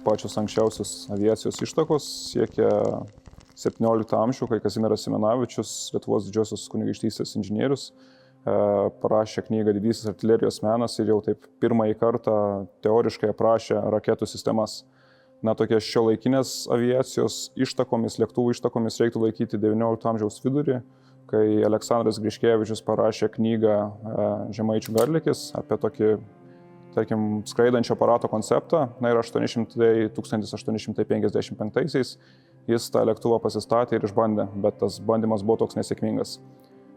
pačios anksčiausios aviacijos ištakos siekia 17 amžių, kai Kazimieras Simenavičius, Lietuvos didžiosios kunigaikštystės inžinierius, parašė knygą Didysis artilerijos menas ir jau taip pirmąjį kartą teoriškai aprašė raketų sistemas. Tokie šiuolaikinės aviacijos ištakomis, lėktuvų ištakomis reiktų laikyti 19 amžiaus vidurį, kai Aleksandras Griškevičius parašė knygą Žemaičių garlikis apie tokį, tarkim, skraidančio aparato konceptą. Ir 1855-aisiais jis tą lėktuvą pasistatė ir išbandė, bet tas bandymas buvo toks nesėkmingas.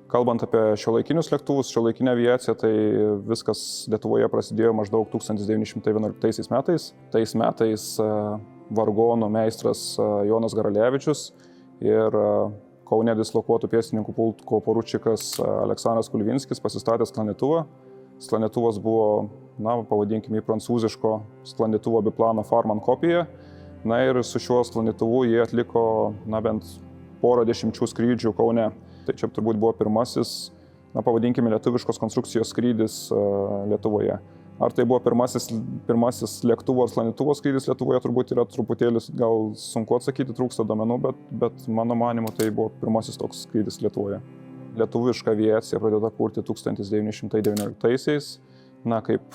Kalbant apie šiuolaikinius lėktuvus, šiuolaikinę aviaciją, tai viskas Lietuvoje prasidėjo maždaug 1911 metais. Tais metais vargonų meistras Jonas Garalevičius ir Kaune dislokuotų pėstininkų pulko poručikas Aleksandras Kulvinskis pasistatė sklandytuvą. Sklandytuvas buvo, pavadinkime, prancūziško sklandytuvo biplano Farman kopija. Ir su šiuo sklandytuvu jie atliko bent porą dešimčių skrydžių Kaune. Tai čia turbūt buvo pirmasis, pavadinkime, lietuviškos konstrukcijos skrydis Lietuvoje. Ar tai buvo pirmasis lėktuvo ar sklandytuvo skrydis Lietuvoje, turbūt yra truputėlis, gal sunku atsakyti, trūksta duomenų, bet mano manymu tai buvo pirmasis toks skrydis Lietuvoje. Lietuviška aviacija pradėta kurti 1919-aisiais. Kaip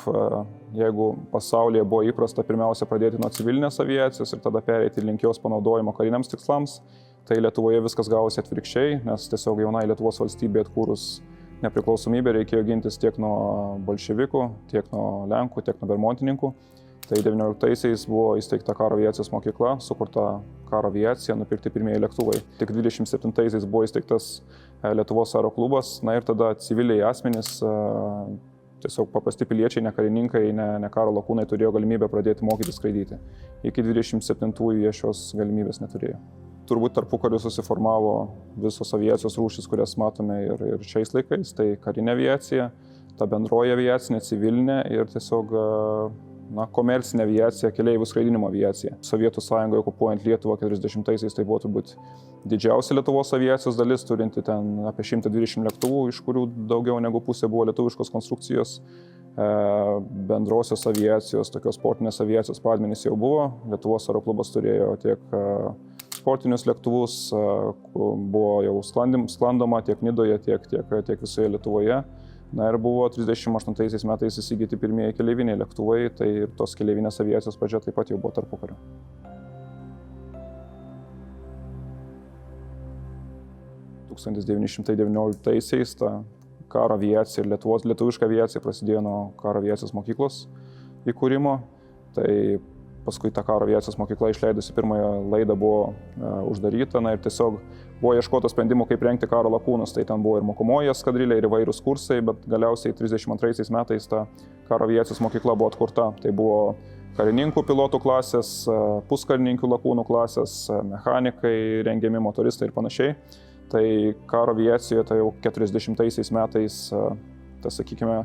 jeigu pasaulyje buvo įprasta pirmiausia pradėti nuo civilinės aviacijos ir tada pereiti link jos panaudojimo kariniams tikslams, tai Lietuvoje viskas gavosi atvirkščiai, nes tiesiog jaunai Lietuvos valstybė atkūrus nepriklausomybę reikėjo gintis tiek nuo bolševikų, tiek nuo lenkų, tiek nuo bermontininkų. Tai 19-aisiais buvo įsteigta karo aviacijos mokykla, sukurta karo aviacija, nupirkti pirmieji lėktuvai. Tik 27-aisiais buvo įsteigtas Lietuvos aeroklubas, ir tada civiliai asmenys, tiesiog paprasti piliečiai, ne karininkai, ne karo lakūnai turėjo galimybę pradėti mokyti skraidyti. Iki 27-ųjų jie šios galimybės neturėjo. Turbūt tarpukariu susiformavo visos aviacijos rūšys, kurias matome ir šiais laikais. Tai karinė aviacija, ta bendroji aviacinė, civilinė ir tiesiog komercinė aviacija, keleivių skraidinimo aviacija. Sovietų sąjungoje okupuojant Lietuvą 40-aisiais tai buvo turbūt didžiausia Lietuvos aviacijos dalis, turinti ten apie 120 lėktuvų, iš kurių daugiau negu pusė buvo lietuviškos konstrukcijos. Bendrosios aviacijos, tokios sportinės aviacijos pradmenys jau buvo. Lietuvos aeroklubas turėjo tiek sportinius lėktuvus, buvo jau sklandoma tiek Nidoje, tiek visoje Lietuvoje. Ir buvo 38 metais įsigyti pirmieji keleiviniai lėktuvai, tai ir tos keleivinės aviacijos pradžia taip pat jau buvo tarpukariu. 1919-aisiais ta karo aviacija ir lietuviška aviacija prasidėjo nuo karo aviacijos mokyklos įkūrimo. Tai paskui ta karo aviacijos mokykla išleidusi pirmąją laidą buvo uždaryta ir tiesiog buvo ieškota sprendimų, kaip rengti karo lakūnus. Tai ten buvo ir mokomoji eskadrilė, ir įvairūs kursai, bet galiausiai 32 metais ta karo aviacijos mokykla buvo atkurta. Tai buvo karininkų pilotų klasės, puskarininkių lakūnų klasės, mechanikai, rengiami motoristai ir panašiai. Tai karo aviacijoje tai jau 40 metais, sakykime,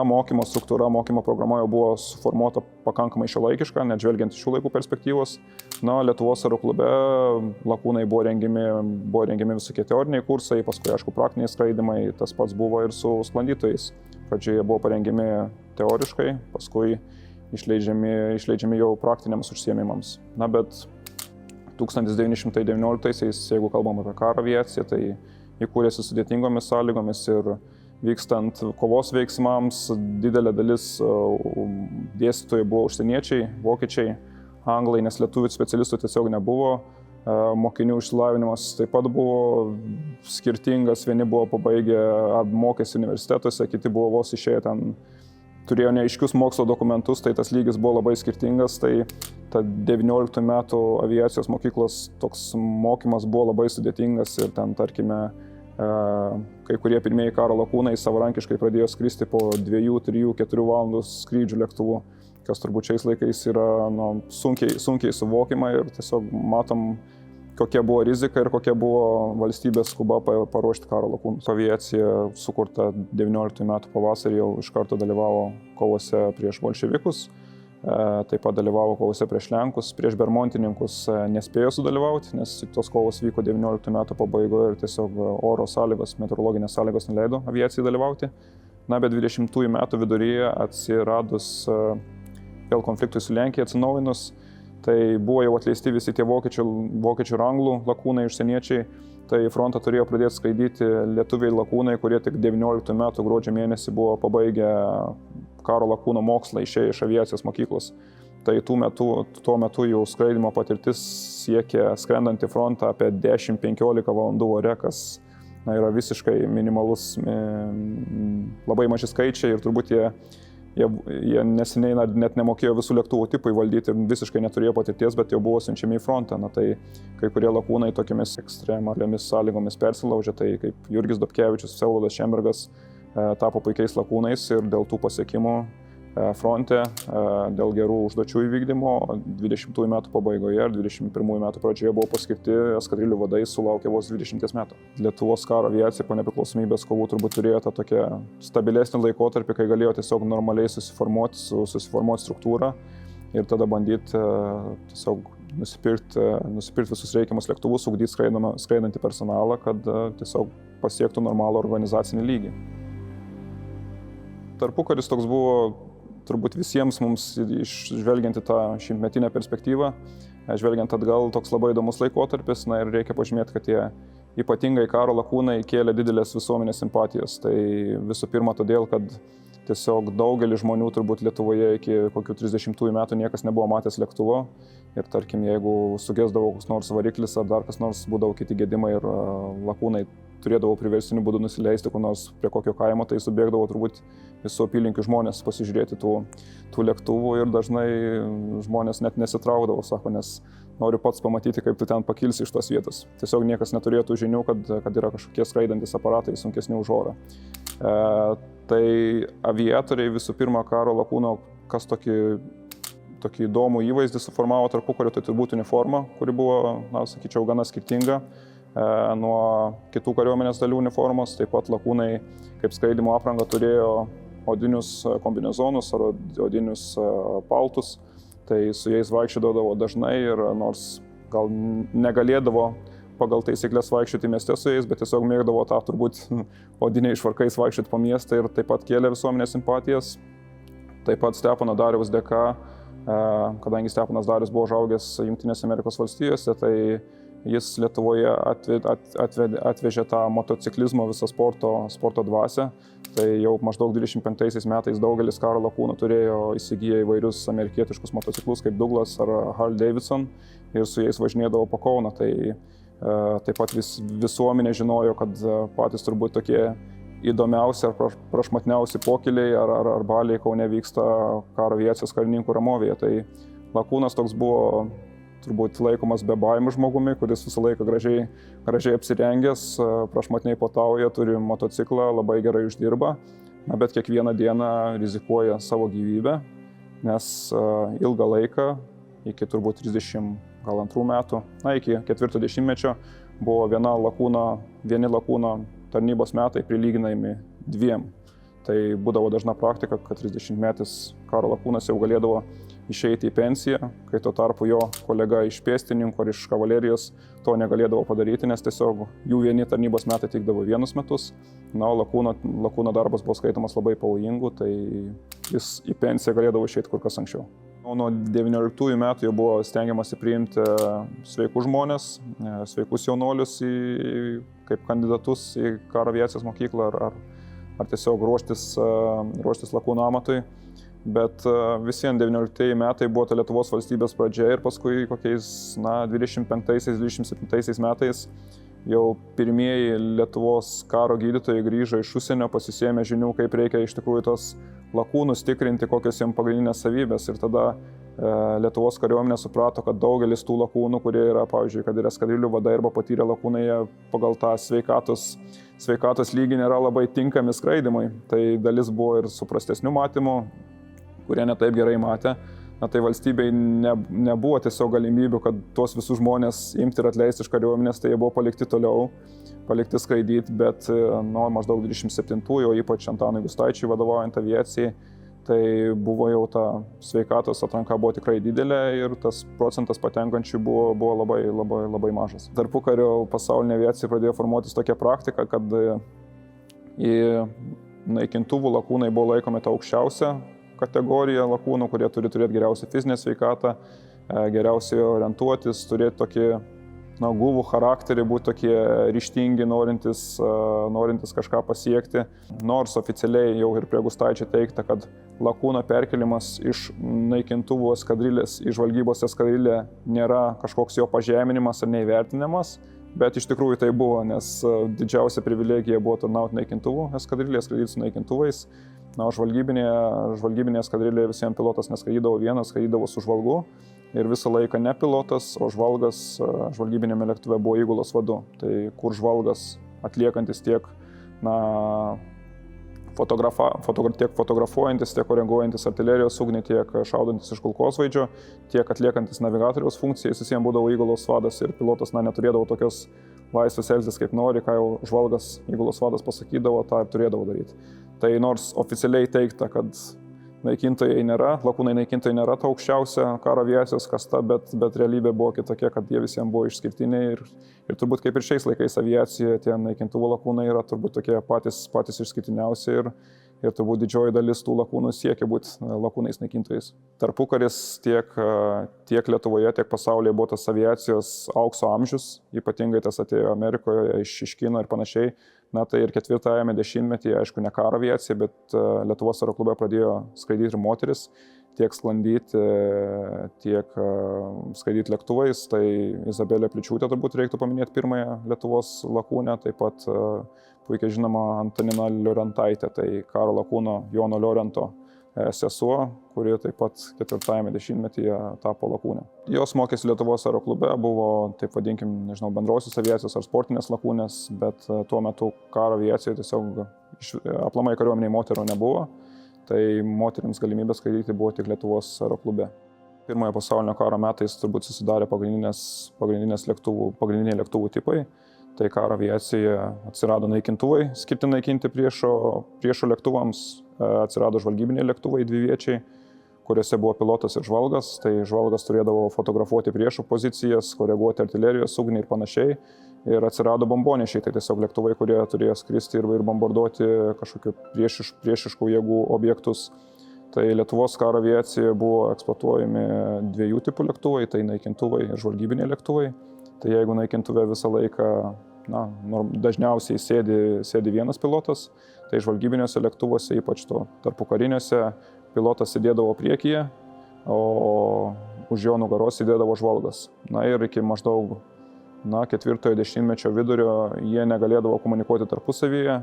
mokymo programa jau buvo suformuota pakankamai šiuolaikiška, net žvelgiant iš šių laikų perspektyvos. Lietuvos aeroklube lakūnai buvo rengiami visokie teoriniai kursai, paskui, aišku, praktiniai skraidymai, tas pats buvo ir su sklandytojais. Pradžioje buvo parengiami teoriškai, paskui išleidžiami jau praktiniams užsiėmimams. Bet 1919-aisiais, jeigu kalbam apie karo aviaciją, tai įkūrėsi sudėtingomis sąlygomis ir vykstant kovos veiksmams, didelė dalis dėstytojų buvo užsieniečiai, vokiečiai, anglai, nes lietuvių specialistų tiesiog nebuvo. Mokinių išsilavinimas taip pat buvo skirtingas, vieni buvo pabaigę ar mokėsi universitetuose, kiti buvo vos išėję ten, turėjo neaiškius mokslo dokumentus, tai tas lygis buvo labai skirtingas. Tai ta 19 metų aviacijos mokyklos toks mokymas buvo labai sudėtingas ir ten, tarkime, kai kurie pirmieji karo lakūnai savarankiškai pradėjo skristi po 2, 3, 4 valandų skrydžių lėktuvu, kas turbūt šiais laikais yra sunkiai suvokiama ir tiesiog matom, kokia buvo rizika ir kokia buvo valstybės skuba paruošti karo lakūnus. Aviacija sukurta 19 metų pavasarį jau iš karto dalyvavo kovose prieš bolševikus, taip pat dalyvavo kovose prieš lenkus, prieš bermontininkus nespėjo sudalyvauti, nes tos kovos vyko 19 metų pabaigoje ir tiesiog oro sąlygos, meteorologinės sąlygos neleido aviacijai dalyvauti. Bet 20 metų viduryje atsiradus vėl konfliktui su Lenkija atsinaujinus, tai buvo jau atleisti visi tie vokiečių ir anglų lakūnai, užsieniečiai, tai į frontą turėjo pradėti skraidyti lietuviai lakūnai, kurie tik 19 metų gruodžio mėnesį buvo pabaigę karo lakūno mokslą, išėję iš aviacijos mokyklos. Tai tuo metu jau skraidimo patirtis siekė skrendant į frontą apie 10-15 valandų ore, kas yra visiškai minimalus, labai maži skaičiai ir turbūt jie neseniai net nemokėjo visų lėktuvų tipų įvaldyti ir visiškai neturėjo patirties, bet jau buvo siunčiami į frontą. Tai kai kurie lakūnai tokiamis ekstremaliomis sąlygomis persilaužė, tai kaip Jurgis Dobkevičius, Vsevolodas Šembergas tapo puikiais lakūnais ir dėl tų pasiekimų fronte, dėl gerų užduočių įvykdymo 20 metų pabaigoje ir 21 metų pradžioje buvo paskirti eskadrilių vadai, sulaukė vos 20 metų. Lietuvos karo aviacija po nepriklausomybės kovų turbūt turėjo tą tokią stabilesnį laikotarpį, kai galėjo tiesiog normaliai susiformuoti struktūrą ir tada bandyti tiesiog nusipirkti visus reikiamus lėktuvus, ugdyti skraidantį personalą, kad tiesiog pasiektų normalų organizacinį lygį. Tarpukaris toks buvo turbūt visiems mums, žvelgiant į tą šimtmetinę perspektyvą, žvelgiant atgal, toks labai įdomus laikotarpis, ir reikia pažymėti, kad tie ypatingai karo lakūnai kėlė didelės visuomenės simpatijas. Tai visų pirma todėl, kad tiesiog daugelis žmonių turbūt Lietuvoje iki kokių 30 metų niekas nebuvo matęs lėktuvo ir tarkim, jeigu sugesdavo koks nors variklis ar dar kas nors, būdavo kiti gedimai ir lakūnai turėdavo priverstiniu būdu nusileisti kur nors prie kokio kaimo, tai subėgdavo turbūt visų apylinkių žmonės pasižiūrėti tų lėktuvų ir dažnai žmonės net nesitraukdavo, sako, nes noriu pats pamatyti, kaip tu ten pakilsi iš tos vietos. Tiesiog niekas neturėjo tų žinių, kad yra kažkokie skraidantis aparatai sunkesni už orą. Tai aviatoriai visų pirma karo lakūno, kas tokį įdomų įvaizdį suformavo tarpukariu, tai turbūt uniforma, kuri buvo, sakyčiau, gana skirtinga nuo kitų kariuomenės dalių uniformos. Taip pat lakūnai kaip skraidimo aprangą turėjo odinius kombinezonus ar odinius paltus, tai su jais vaikščiodavo dažnai ir nors gal negalėdavo pagal taisyklės vaikščioti mieste su jais, bet tiesiog mėgdavo tą turbūt odiniais švarkais vaikščioti po miestą ir taip pat kėlė visuomenės simpatijas. Taip pat Stepono Dariaus dėka, kadangi Steponas Darius buvo užaugęs Jungtinėse Amerikos valstijose, tai jis Lietuvoje atvežė tą motociklizmo visą sporto dvasią. Tai jau maždaug 25 metais daugelis karo lakūnų turėjo įsigiję įvairius amerikietiškus motociklus kaip Douglas ar Harley Davidson ir su jais važinėdavo po Kauną. Tai taip pat visuomenė žinojo, kad patys turbūt tokie įdomiausi ar prašmatniausi pokyliai ar baliai Kaune vyksta karo aviacijos karininkų ramovėje. Tai lakūnas toks buvo turbūt laikomas bebaimiu žmogumi, kuris visą laiką gražiai apsirengęs, prašmatniai potauja, turi motociklą, labai gerai uždirba, bet kiekvieną dieną rizikuoja savo gyvybę, nes ilgą laiką, iki turbūt 32 metų, iki 40-mečio, buvo vieni lakūno tarnybos metai prilyginami 2. Tai būdavo dažna praktika, kad 30-metis karo lakūnas jau galėdavo išeiti į pensiją, kai tuo tarpu jo kolega iš pėstininkų ar iš kavalerijos to negalėdavo padaryti, nes tiesiog jų vieni tarnybos metai tikdavo 1 metus, o lakūno darbas buvo skaitomas labai pavojingu, tai jis į pensiją galėdavo išeiti kur kas anksčiau. Nuo 19 metų jau buvo stengiamasi priimti sveikus žmonės, sveikus jaunolius kaip kandidatus į karo aviacijos mokyklą ar tiesiog ruoštis lakūno amatui. Bet visien 19 metai buvo ta Lietuvos valstybės pradžia ir paskui kokiais 25-27 metais jau pirmieji Lietuvos karo gydytojai grįžo iš užsienio, pasisėmė žinių, kaip reikia iš tikrųjų tos lakūnus tikrinti, kokios jiems pagrindinės savybės. Ir tada Lietuvos kariuomenė suprato, kad daugelis tų lakūnų, kurie yra, pavyzdžiui, kad yra eskadrilių vadai arba patyrę lakūnai, pagal tą sveikatos lygį nėra labai tinkami skraidimui. Tai dalis buvo ir su prastesniu matymu, kurie netaip gerai matė. Tai valstybei nebuvo tiesiog galimybių, kad tuos visus žmonės imti ir atleisti iš kariuomenės, tai jie buvo palikti toliau, palikti skraidyti, bet maždaug 27-ųjų, ypač Antanui Gustaičiui vadovaujant aviacijai, tai buvo jau ta sveikatos atranka buvo tikrai didelė ir tas procentas patenkančių buvo labai mažas. Tarpukario pasaulinė aviacija pradėjo formuotis tokia praktika, kad į naikintuvų lakūnai buvo laikomi ta aukščiausia kategorija lakūnų, kurie turi turėti geriausią fizinę sveikatą, geriausiai orientuotis, turėti tokį guvų charakterį, būti tokie ryžtingi, norintys kažką pasiekti. Nors oficialiai jau ir prie Gustaičio teigta, kad lakūno perkelimas iš naikintuvų eskadrilės į žvalgybos eskadrilę nėra kažkoks jo pažeminimas ar neįvertinimas, bet iš tikrųjų tai buvo, nes didžiausia privilegija buvo tarnauti naikintuvų eskadrilėje, skraidyti su naikintuvais. O žvalgybinė eskadrilė visiems pilotas neskraidydavo vienas, skraidydavo su žvalgu. Ir visą laiką ne pilotas, o žvalgas žvalgybinėme lėktuve buvo įgulos vadu. Tai kur žvalgas atliekantis tiek tiek fotografuojantis, tiek oreguojantis artilerijos ugnį, tiek šaudantis iš kulkosvaidžio, tiek atliekantis navigatoriaus funkcijas, visiems būdavo įgulos vadas ir pilotas neturėdavo tokios laisvės elgtis kaip nori, ką jau žvalgas įgulos vadas pasakydavo, tą ir turėdavo daryti. Tai nors oficialiai teigta, kad naikintojai nėra, lakūnai naikintojai nėra ta aukščiausia karo aviacijos kasta, bet realybė buvo kitokia, kad jie visiems buvo išskirtiniai ir turbūt kaip ir šiais laikais aviacijoje tie naikintuvų lakūnai yra turbūt tokie patys išskirtiniausi ir turbūt didžioji dalis tų lakūnų siekia būti lakūnais naikintojais. Tarpukaris tiek Lietuvoje, tiek pasaulyje buvo tas aviacijos aukso amžius, ypatingai tas atėjo Amerikoje iš kino ir panašiai. Tai ir 4-ame dešimtmetyje, aišku, ne karo aviacija, bet Lietuvos aeroklube pradėjo skraidyti ir moteris, tiek sklandyti, tiek skraidyti lėktuvais. Tai Izabelė Pličiūtė turbūt reiktų paminėti pirmąją Lietuvos lakūnę, taip pat puikiai žinoma Antanina Liorentaitė, tai karo lakūno Jono Liorento sesuo, kuri taip pat 4-ame dešimtmetyje tapo lakūnė. Jos mokėsi Lietuvos aeroklube, buvo, taip vadinkim, bendrosios aviacijos ar sportinės lakūnės, bet tuo metu karo aviacijoje tiesiog aplamai kariuomeniai moterų nebuvo, tai moterims galimybės skraidyti buvo tik Lietuvos aeroklube. Pirmojo pasaulinio karo metais turbūt susidarė pagrindiniai lėktuvų tipai. Tai karo aviacijoje atsirado naikintuvai, skirti naikinti priešo lėktuvams, atsirado žvalgybiniai lėktuvai dviviečiai, kuriuose buvo pilotas ir žvalgas. Tai žvalgas turėdavo fotografuoti priešo pozicijas, koreguoti artilerijos ugnį ir panašiai. Ir atsirado bombonešiai, tai tiesiog lėktuvai, kurie turėjo skristi ir bombarduoti kažkokių priešiškų jėgų objektus. Tai Lietuvos karo aviacijoje buvo eksploatuojami dviejų tipų lėktuvai, tai naikintuvai ir žvalgybiniai lėktuvai. Tai jeigu naikintuve visą laiką, dažniausiai sėdi vienas pilotas, tai žvalgybiniuose lėktuvuose, ypač tarpukariniuose, pilotas sėdėdavo priekyje, o už jo nugaros sėdėdavo žvalgas. Ir iki maždaug 4-ojo dešimtmečio vidurio jie negalėdavo komunikuoti tarpusavyje,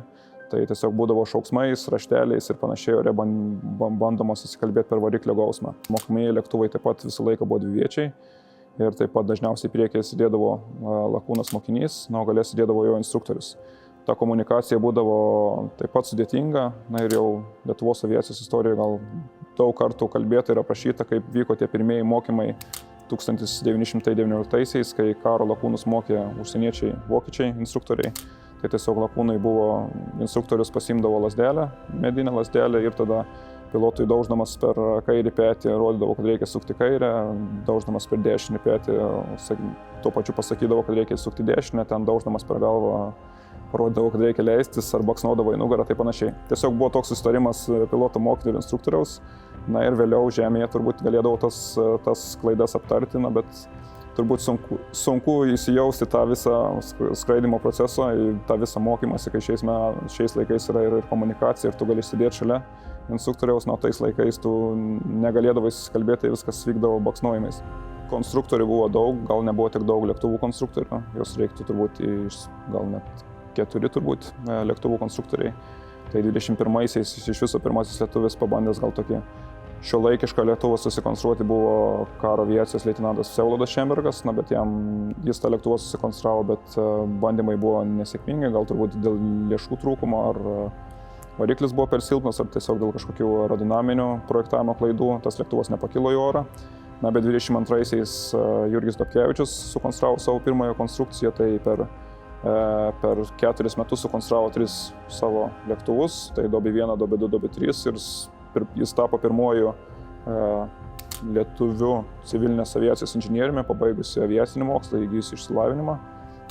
tai tiesiog būdavo šauksmais, rašteliais ir panašiai, ore bandoma susikalbėti per variklio gausmą. Mokomieji lėktuvai taip pat visą laiką buvo dviviečiai. Ir taip pat dažniausiai priekyje sėdėdavo lakūnas mokinys, o gale sėdėdavo jo instruktorius. Ta komunikacija būdavo taip pat sudėtinga, ir jau Lietuvos aviacijos istorijoje gal daug kartų kalbėta ir aprašyta, kaip vyko tie pirmieji mokymai 1919-aisiais, kai karo lakūnus mokė užsieniečiai, vokiečiai, instruktoriai. Tai tiesiog lakūnai instruktorius pasiimdavo lazdelę, medinę lazdelę ir tada pilotui dauždamas per kairį petį rodydavo, kad reikia sukti kairę, dauždamas per dešinį petį tuo pačiu pasakydavo, kad reikia sukti dešinę, ten dauždamas per galvą parodydavo, kad reikia leistis ar baksnuodavo į nugarą, tai panašiai. Tiesiog buvo toks susitarimas piloto mokytojo ir instruktoriaus, ir vėliau žemėje turbūt galėdavo tas klaidas aptarti, bet turbūt sunku įsijausti tą visą skraidimo procesą, į tą visą mokymąsi, kai šiais laikais yra ir komunikacija ir tu gali sėdėti šalia instruktoriaus, tais laikais tu negalėdavai susikalbėti, tai viskas vykdavo baksnojimais. Konstruktorių buvo daug, gal nebuvo tik daug lėktuvų konstruktorių, jos reiktų turbūt gal net 4 turbūt lėktuvų konstruktoriai. Tai 21-aisiais iš viso pirmasis lietuvis pabandęs gal tokį šiuolaikišką lėktuvą susikonstruoti buvo karo aviacijos leitenantas Vsevolodas Šembergas, bet jis tą lėktuvą susikonstravo, bet bandymai buvo nesėkmingi, gal turbūt dėl lėšų trūkumo ar variklis buvo per silpnas ar tiesiog dėl kažkokių aerodinaminių projektavimo klaidų, tas lėktuvas nepakilo į orą. Bet 22-aisiais Jurgis Dobkevičius sukonstravo savo pirmąją konstrukciją, tai per 4 metus sukonstravo 3 savo lėktuvus, tai Dobi 1, Dobi 2, Dobi 3 ir jis tapo pirmuoju lietuviu civilinės aviacijos inžinieriumi, pabaigusi aviacinį mokslą, įgijusi išsilavinimą.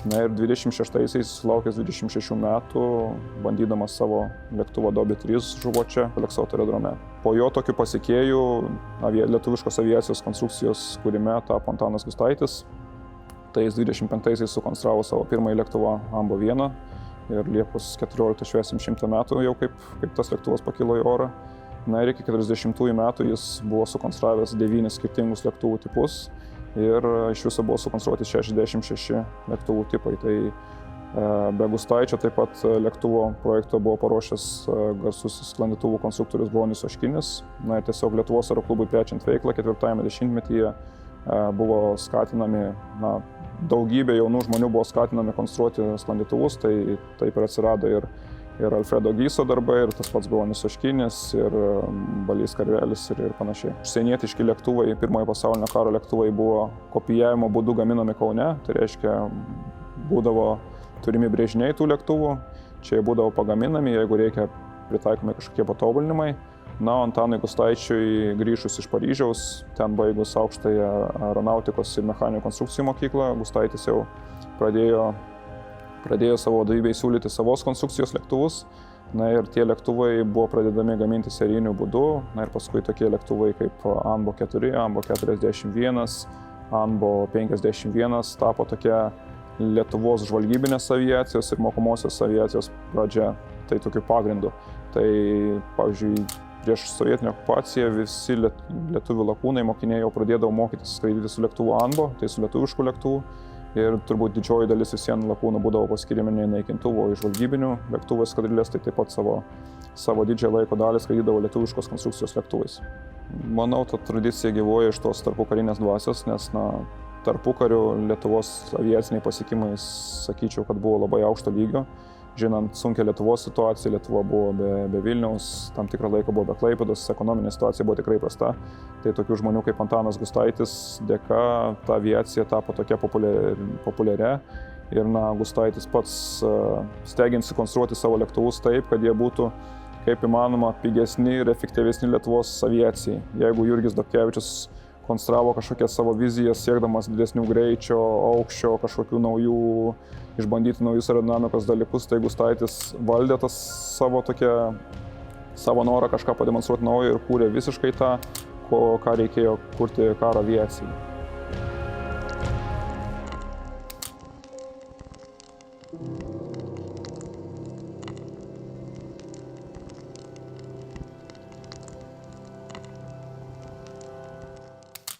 Na ir 26-aisiais, sulaukęs 26 metų, bandydamas savo lėktuvo Dobi 3 žuvo čia, Aleksoto aerodrome. Po jo tokiu pasekėju lietuviškos aviacijos konstrukcijos kūrime tapo Antanas Gustaitis. Tai jis 25-aisiais sukonstravo savo pirmąjį lėktuvą Ambo 1 ir Liepos 14 švęsim 100 metų jau kaip tas lėktuvas pakilo į orą. Na ir iki 40-ųjų metų jis buvo sukonstravęs 9 skirtingus lėktuvų tipus ir iš viso buvo sukonstruoti 66 lėktuvų tipai. Tai be Gustaičio taip pat lėktuvo projekto buvo paruošęs garsusis sklandytuvų konstruktorius Bronius Oškinis. Na ir tiesiog Lietuvos aeroklubui plečiant veiklą 4-ajame dešimtmetyje buvo skatinami, daugybė jaunų žmonių buvo skatinami konstruoti sklandytuvus, tai taip ir atsirado ir Alfredo Gyso darbai, ir tas pats Bronius Oškinis, ir Balys Karvelis ir panašiai. Užsienietiški lėktuvai, pirmojo pasaulinio karo lėktuvai buvo kopijavimo būdu gaminami Kaune, tai reiškia būdavo turimi brėžiniai tų lėktuvų, čia jie būdavo pagaminami, jeigu reikia pritaikomi kažkokie patobulinimai. Na, Antanui Gustaičiui grįžus iš Paryžiaus, ten baigus aukštąją aeronautikos ir mechaninių konstrukcijų mokyklą, Gustaitis jau pradėjo savo vadovybei siūlyti savos konstrukcijos lėktuvus. Na ir tie lėktuvai buvo pradedami gaminti serijiniu būdu. Na ir paskui tokie lėktuvai kaip Anbo 4, Anbo 41, Anbo 51 tapo tokia Lietuvos žvalgybinės aviacijos ir mokomosios aviacijos pradžia, tai tokiu pagrindu. Tai, pavyzdžiui, prieš sovietinę okupaciją visi lietuvių lakūnai mokiniai jau pradėdavo mokytis skraidyti su lėktuvu Anbo, tai su lietuvišku lėktuvu. Ir turbūt didžioji dalis visiems lakūnų būdavo paskiriami ne naikintuvų, o žvalgybinių lėktuvų eskadrilės, tai taip pat savo didžiąją laiko dalį skraidydavo lietuviškos konstrukcijos lėktuvais. Manau, ta tradicija gyvuoja iš tos tarpukarinės dvasios, nes tarpukariu Lietuvos aviaciniai pasiekimai, sakyčiau, kad buvo labai aukšto lygio. Žinant sunkią Lietuvos situaciją, Lietuva buvo be Vilniaus, tam tikrą laiką buvo be Klaipėdos, ekonominė situacija buvo tikrai prasta. Tai tokių žmonių kaip Antanas Gustaitis dėka ta aviacija tapo tokia populiaria. Ir Gustaitis pats stengiasi konstruoti savo lėktuvus taip, kad jie būtų kaip įmanoma pigesni ir efektyvesni Lietuvos aviacijai. Jeigu Jurgis Dobkevičius konstravo kažkokią savo viziją, siekdamas didesnių greičio, aukščio, kažkokių išbandyti naujus aerodinamikos dalykus, tai Gustaitis valdė savo norą kažką pademonstruoti naujo ir kūrė visiškai tą, ką reikėjo kurti karo aviacijai.